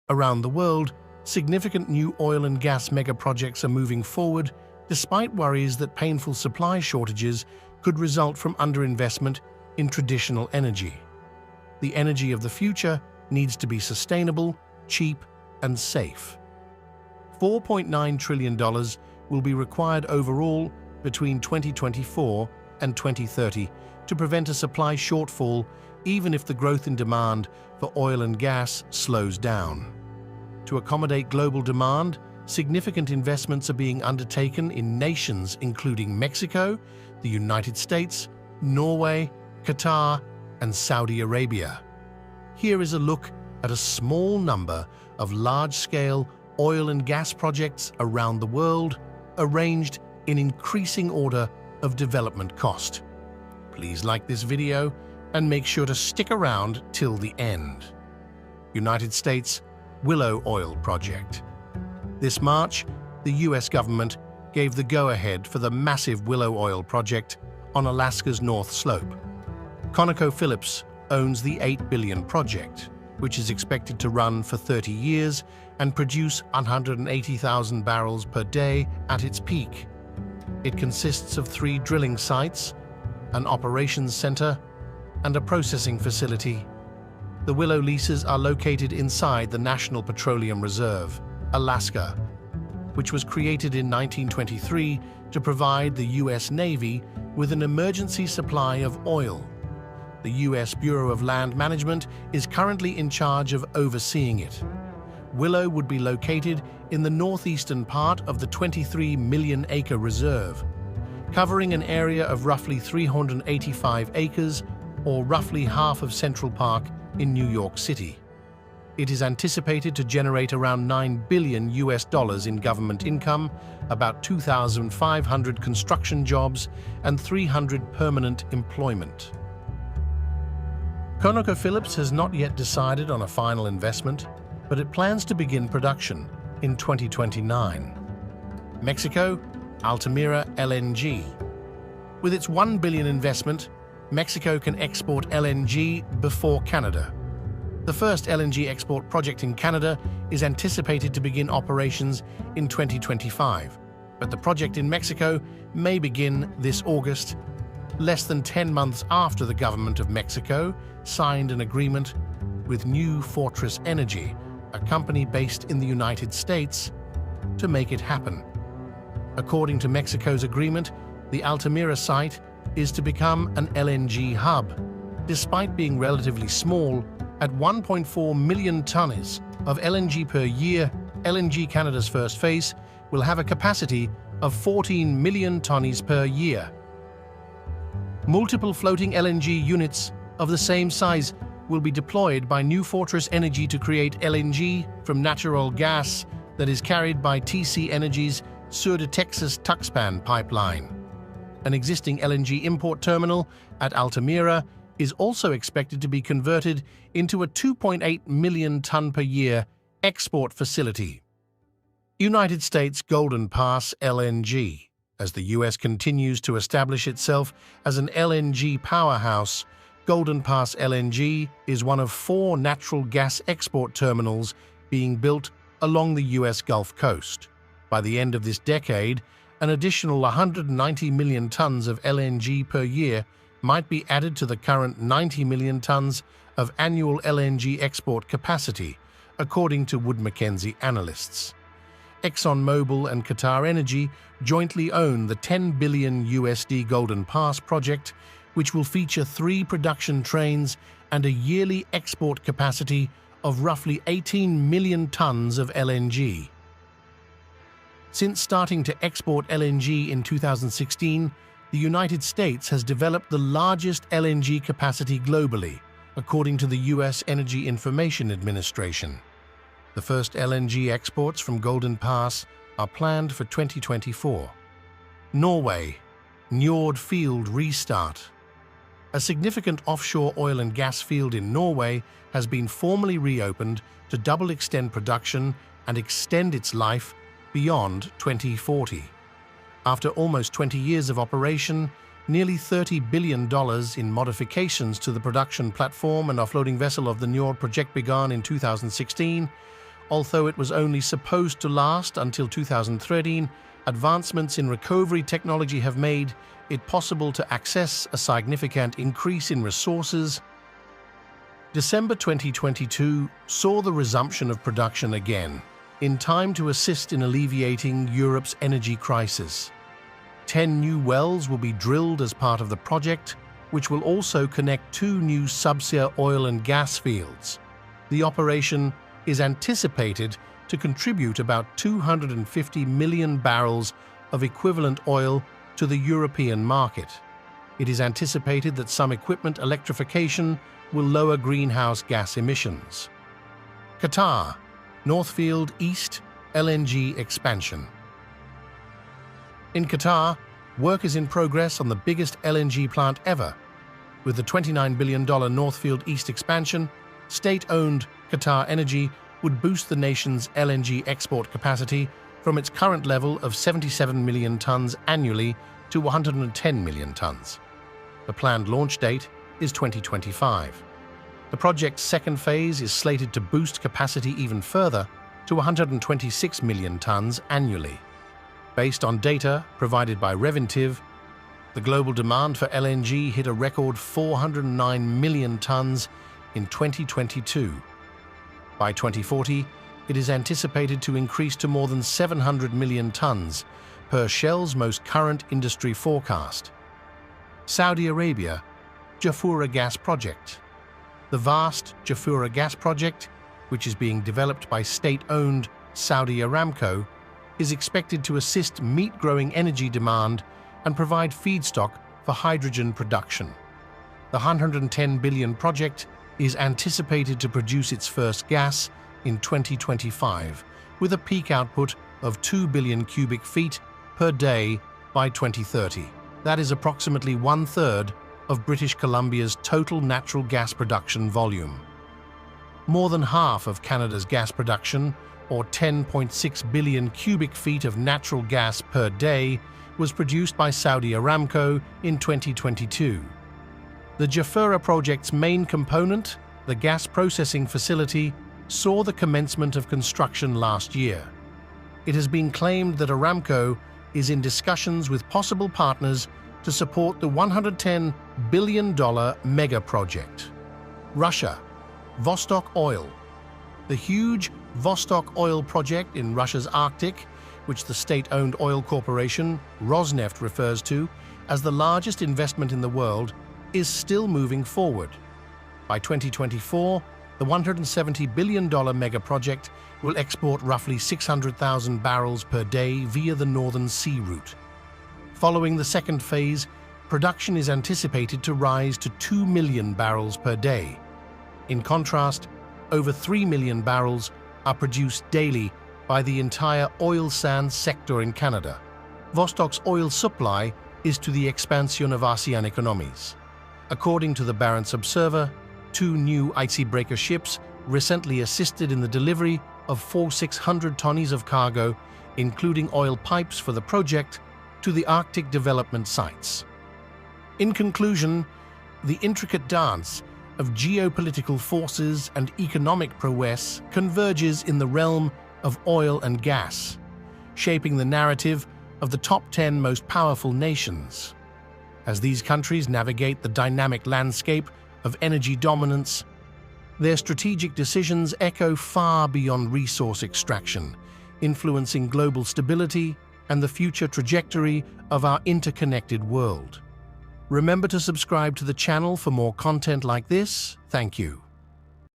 Around the world, significant new oil and gas megaprojects are moving forward, despite worries that painful supply shortages could result from underinvestment in traditional energy. The energy of the future needs to be sustainable, cheap, and safe. $4.9 trillion will be required overall between 2024 and 2030 to prevent a supply shortfall, even if the growth in demand for oil and gas slows down. To accommodate global demand, significant investments are being undertaken in nations including Mexico, the United States, Norway, Qatar, and Saudi Arabia. Here is a look at a small number of large-scale oil and gas projects around the world, arranged in increasing order of development cost. Please like this video and make sure to stick around till the end. United States Willow Oil Project. This March, the US government gave the go-ahead for the massive Willow Oil Project on Alaska's North Slope. ConocoPhillips owns the $8 billion project, which is expected to run for 30 years and produce 180,000 barrels per day at its peak. It consists of 3 drilling sites, an operations center, and a processing facility. The Willow leases are located inside the National Petroleum Reserve, Alaska, which was created in 1923 to provide the US Navy with an emergency supply of oil. The US Bureau of Land Management is currently in charge of overseeing it. Willow would be located in the northeastern part of the 23 million-acre reserve, covering an area of roughly 385 acres, or roughly half of Central Park in New York City. It is anticipated to generate around $9 billion in government income, about 2,500 construction jobs, and 300 permanent employment. ConocoPhillips has not yet decided on a final investment, but it plans to begin production in 2029. Mexico, Altameira LNG. With its $1 billion investment, Mexico can export LNG before Canada. The first LNG export project in Canada is anticipated to begin operations in 2025, but the project in Mexico may begin this August, less than 10 months after the government of Mexico signed an agreement with New Fortress Energy, a company based in the United States, to make it happen. According to Mexico's agreement, the Altamira site is to become an LNG hub. Despite being relatively small, at 1.4 million tonnes of LNG per year, LNG Canada's first phase will have a capacity of 14 million tonnes per year. Multiple floating LNG units of the same size will be deployed by New Fortress Energy to create LNG from natural gas that is carried by TC Energy's Sur de Texas Tuxpan pipeline. An existing LNG import terminal at Altamira is also expected to be converted into a 2.8 million ton per year export facility. United States Golden Pass LNG. As the US continues to establish itself as an LNG powerhouse, Golden Pass LNG is one of 4 natural gas export terminals being built along the US Gulf Coast. By the end of this decade, an additional 190 million tons of LNG per year might be added to the current 90 million tons of annual LNG export capacity, according to Wood Mackenzie analysts. ExxonMobil and Qatar Energy jointly own the $10 billion Golden Pass project, which will feature 3 production trains and a yearly export capacity of roughly 18 million tons of LNG. Since starting to export LNG in 2016, the United States has developed the largest LNG capacity globally, according to the U.S. Energy Information Administration. The first LNG exports from Golden Pass are planned for 2024. Norway, Neword field restart. A significant offshore oil and gas field in Norway has been formally reopened to double extend production and extend its life beyond 2040. After almost 20 years of operation, nearly $30 billion in modifications to the production platform and offloading vessel of the Neword project began in 2016, Although it was only supposed to last until 2013, advancements in recovery technology have made it possible to access a significant increase in resources. December 2022 saw the resumption of production again, in time to assist in alleviating Europe's energy crisis. 10 new wells will be drilled as part of the project, which will also connect 2 new subsea oil and gas fields. The operation is anticipated to contribute about 250 million barrels of equivalent oil to the European market. It is anticipated that some equipment electrification will lower greenhouse gas emissions. Qatar, Northfield East LNG expansion. In Qatar, work is in progress on the biggest LNG plant ever. With the $29 billion Northfield East expansion, state-owned Qatar Energy would boost the nation's LNG export capacity from its current level of 77 million tons annually to 110 million tons. The planned launch date is 2025. The project's second phase is slated to boost capacity even further to 126 million tons annually. Based on data provided by Reventive, the global demand for LNG hit a record 409 million tons in 2022. By 2040, it is anticipated to increase to more than 700 million tons, per Shell's most current industry forecast. Saudi Arabia, Jaffura Gas Project. The vast Jaffura Gas Project, which is being developed by state-owned Saudi Aramco, is expected to assist meet growing energy demand and provide feedstock for hydrogen production. The $110 billion project is anticipated to produce its first gas in 2025, with a peak output of 2 billion cubic feet per day by 2030. That is approximately 1/3 of British Columbia's total natural gas production volume. More than half of Canada's gas production, or 10.6 billion cubic feet of natural gas per day, was produced by Saudi Aramco in 2022. The Jaffura project's main component, the gas processing facility, saw the commencement of construction last year. It has been claimed that Aramco is in discussions with possible partners to support the $110 billion Megaproject. Russia, Vostok Oil. The huge Vostok Oil Project in Russia's Arctic, which the state-owned oil corporation Rosneft refers to as the largest investment in the world, is still moving forward. By 2024, the $170 billion megaproject will export roughly 600,000 barrels per day via the Northern Sea route. Following the second phase, production is anticipated to rise to 2 million barrels per day. In contrast, over 3 million barrels are produced daily by the entire oil sands sector in Canada. Vostok's oil supply is to the expansion of ASEAN economies. According to the Barents Observer, 2 new icebreaker ships recently assisted in the delivery of 4,600 tonnes of cargo, including oil pipes for the project, to the Arctic development sites. In conclusion, the intricate dance of geopolitical forces and economic prowess converges in the realm of oil and gas, shaping the narrative of the top 10 most powerful nations. As these countries navigate the dynamic landscape of energy dominance, their strategic decisions echo far beyond resource extraction, influencing global stability and the future trajectory of our interconnected world. Remember to subscribe to the channel for more content like this. Thank you.